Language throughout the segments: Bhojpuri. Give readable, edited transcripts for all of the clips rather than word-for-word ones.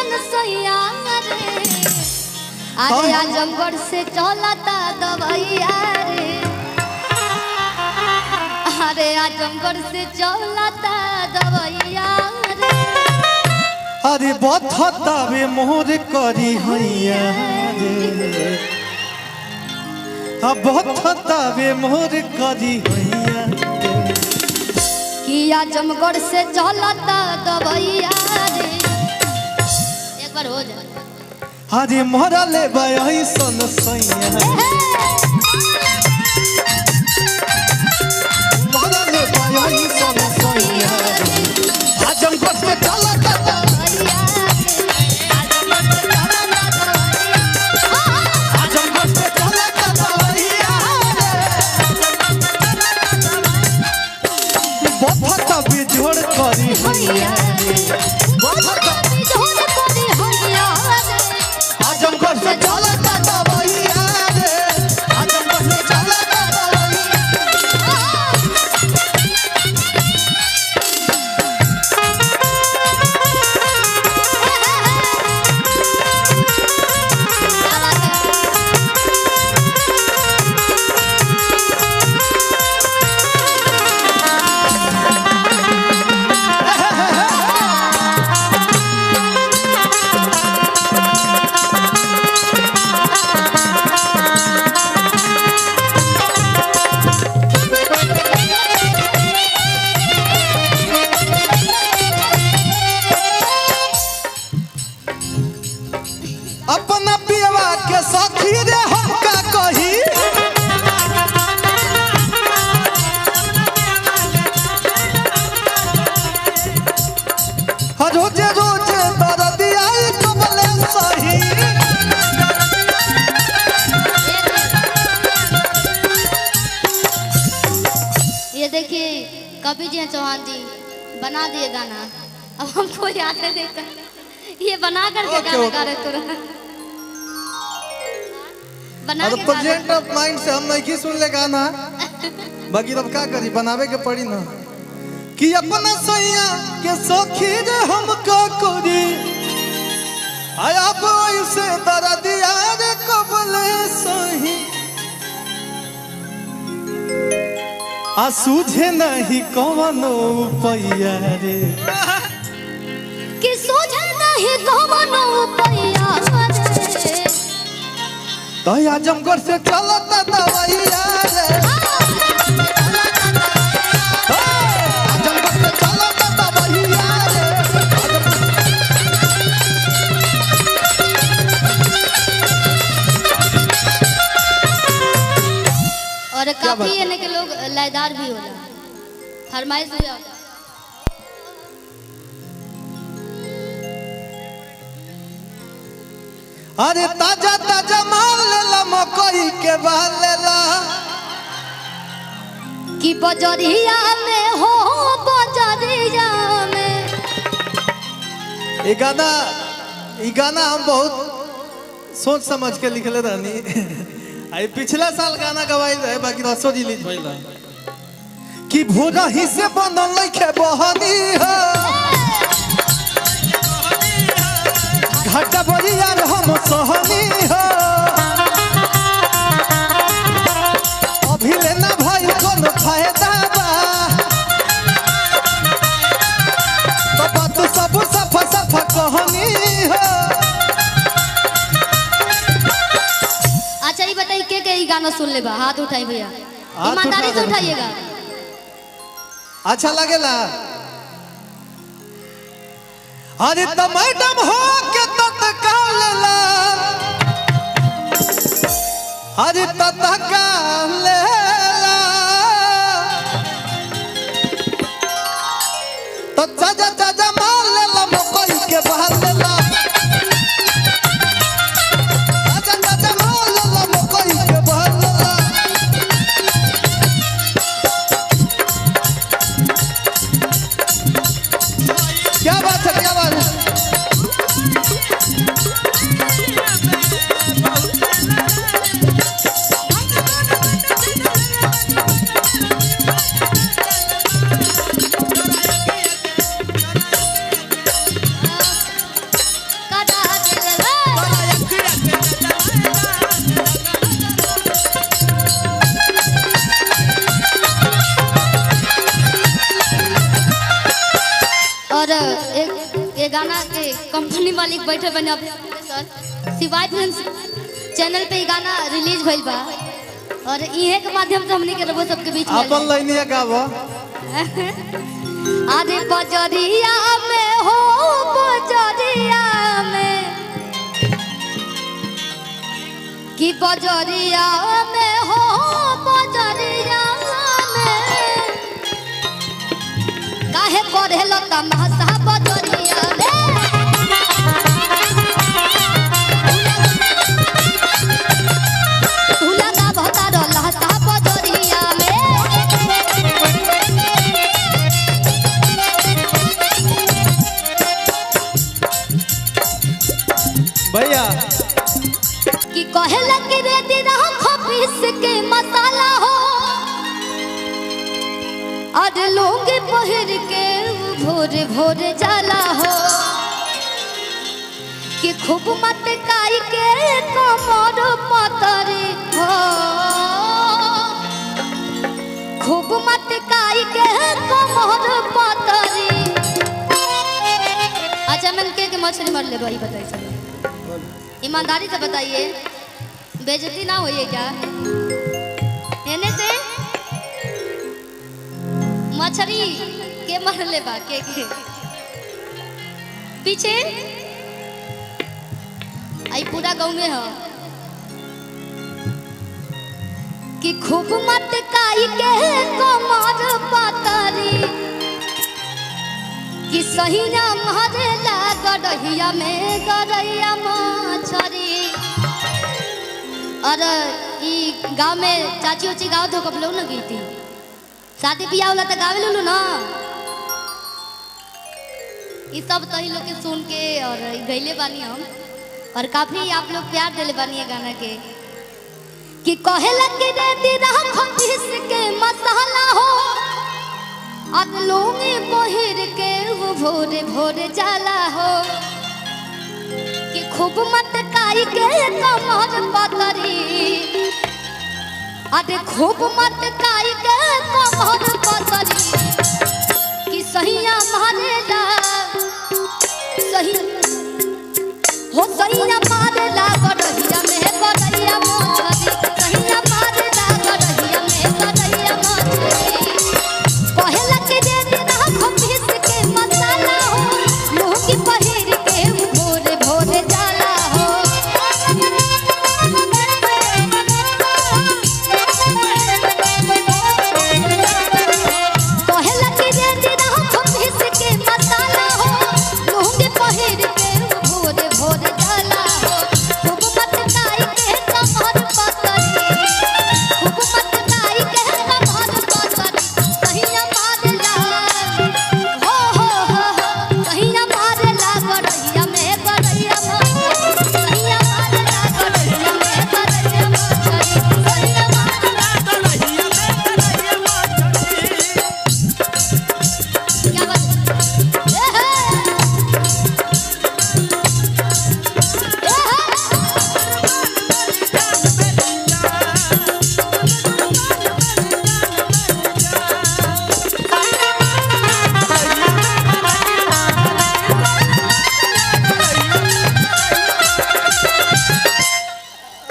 सन सैया रे अरे आजमगढ़ से चलता दवैया रे अरे आजमगढ़ से चलता दवैया रे अरे बथतावे मोर करी हैया रे अब बथतावे मोर करी हैया कि आजमगढ़ से चलता दवैया रे एक बार हो जाए अरे मोरा ले बई सन सैया मोरा ले बई सन सैया आजमगढ़ से चलता दवैया आजमगढ़ से चलता दवैया बफता बिजोड़ करी हैया बफता बिजोड़ करी हैया आजमगढ़ से चलता दवैया रे आजमगढ़ से चलता अपना पियवा के साथी रे हम का कही रोजे रोजे दर्दिया कबले सही ये देखिए कवि जी हैं चौहान जी बना दिए गाना अब हमको याद है देखकर ये बना करके गाना गा रहे तुरंत बना के प्रेजेंट ऑफ माइंड से हम नहीं सुन ले गाना बाकी तब का करी बनावे के पड़ी ना कि अपना सैया के सखी रे हम का करी आया बोई से दर्दिया रे कबले सही आ सूझे नहीं कवनो पैया रे कि सूझे नहीं कवनो पैया रे तो आजमगढ़ से चलता दवैया रे आजमगढ़ से चलता दवैया रे और काफी यानी के लोग लयदार भी होला फरमाइश हुआ अरे ताजा ताजा माल लेला मकई के बाल लेला कि बजरिया में हो बजरिया में ये गाना हम बहुत सोच समझ के लिखले रहनी आई पिछला साल गाना गवाइल रहे बाकी रसो रिलीज भइल कि भोरा ही से बनल लइखे बहनी हो घाटा बड़ी यार हम सहनी हो अभी लेना भाई कोनो फायदा बा तो बात सब सफा सफा कहनी हो अच्छा ये बताइए के ये गाना सुन ले बा हाथ उठाई भैया ईमानदारी से उठाइएगा अच्छा लगेला अरे तो मैडम हो के तत्काल ला अरे तत्काल ला तो चाचा चाचा मार लेला मकई के बहाल लेला चाचा चाचा मार लेला मकई के बहाल लेला क्या बात है क्या बात है गाना के कंपनी मालिक बैठे बने अब सर शिवाय फिल्म्स चैनल पे गाना रिलीज भइल बा और इहे के माध्यम से हमनी के रबो सबके बीच में अपन लाइनिया गावो आधे बजरिया में हो बजरिया में कि बजरिया में हो बजरिया में काहे पढ़ेलो तमाशा बजरिया में तुला का भता रहता बजरिया में भैया कि कहेला कि रे दिना खपीस के मसाला हो और लोग पहिर के भोरे भोरे जाला हो कि खूब मत काई के कमर पतरी हो खूब मत काई के कमर पतरी। अच्छा मन के मछली मर ले भाई बताइए चलो ईमानदारी से बताइए बेइज्जती ना होइए क्या एने से मछली के मर ले बा के पीछे आई पूरा गांव में हो कि खूब मत काई के कमर पतरी कि सही ना मारेला गड़हिया में गड़ैया मछरी। और ई गांव में चाची उची गाँव तो कब लोग ना गई थी शादी ब्याह होला तो गावे लोग ना ये सब तो ही लोग के सुन के और गईले बानी हम और काफी आप लोग प्यार दिले बानी है गाना के कि कहे लगे रे दिना खपीस के मसाला हो अब लोगे पहिर के वो भोरे भोरे जाला हो कि खूब मत काई के कमर पतरी अरे खूब मत काई के कमर पतरी कि सहिया मारेला सही हो सहिया मारेला गड़हिया में गड़हिया मछली सहिया मारेला गड़हिया में गड़हिया मछली कहेला के दे देना खपीस के मसाला हो लोग पहिर के भोरे भोरे जाला हो कहेला के दे देना खपीस के मसाला हो लोग पहिर के भोरे भोरे जाला हो खूब मत काई के कमर पतरी खूब मत काई के कमर पतरी सहिया मारेला हो सहिया मारेला गड़हिया में गड़हिया मछली सहिया मारेला गड़हिया में गड़हिया मछली सहिया मारेला गड़हिया में गड़हिया मछली। क्या बात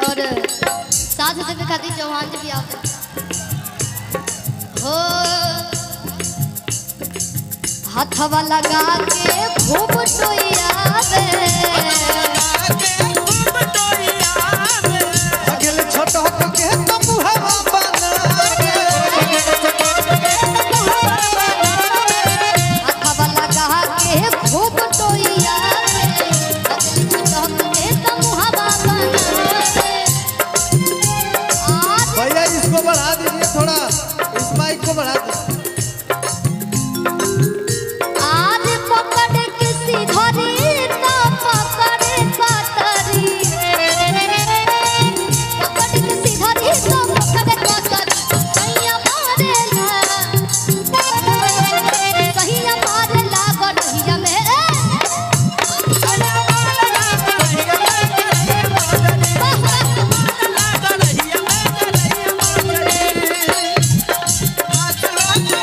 और साथ देवे खातिर चौहान जी भी आवत हो हाथवा लगा के खूब टोइयावे अकेले छोट के तमुहवा बनावे हाथवा लगा के खूब टोइयावे अगली छोट के तमुहवा बनावे भैया इसको बढ़ा दीजिए थोड़ा इस माइक को बढ़ा दीजिए आज पकड़ के सीधरी ना पकड़े कतरी पकड़ के सीधरी ना पकड़े कतरी सैया मारेला गड़हिया में गड़हिया में गड़हिया मछली।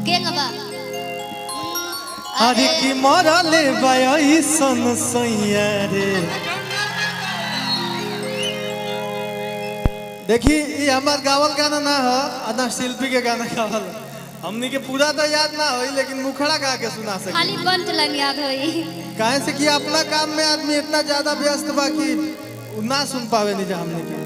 के गबा अरे की मरले बाई सन सैया रे। देखी ये हमार गावल गाना ना है, आधा शिल्पी के गाना गावल। हमनी के पूरा तो याद ना होई, लेकिन मुखड़ा गा के सुना सके। खाली पंच लाइन याद होई। काहे से कि अपना काम में आदमी इतना ज्यादा व्यस्त बा कि ना सुन पावे नहीं जा हमने के।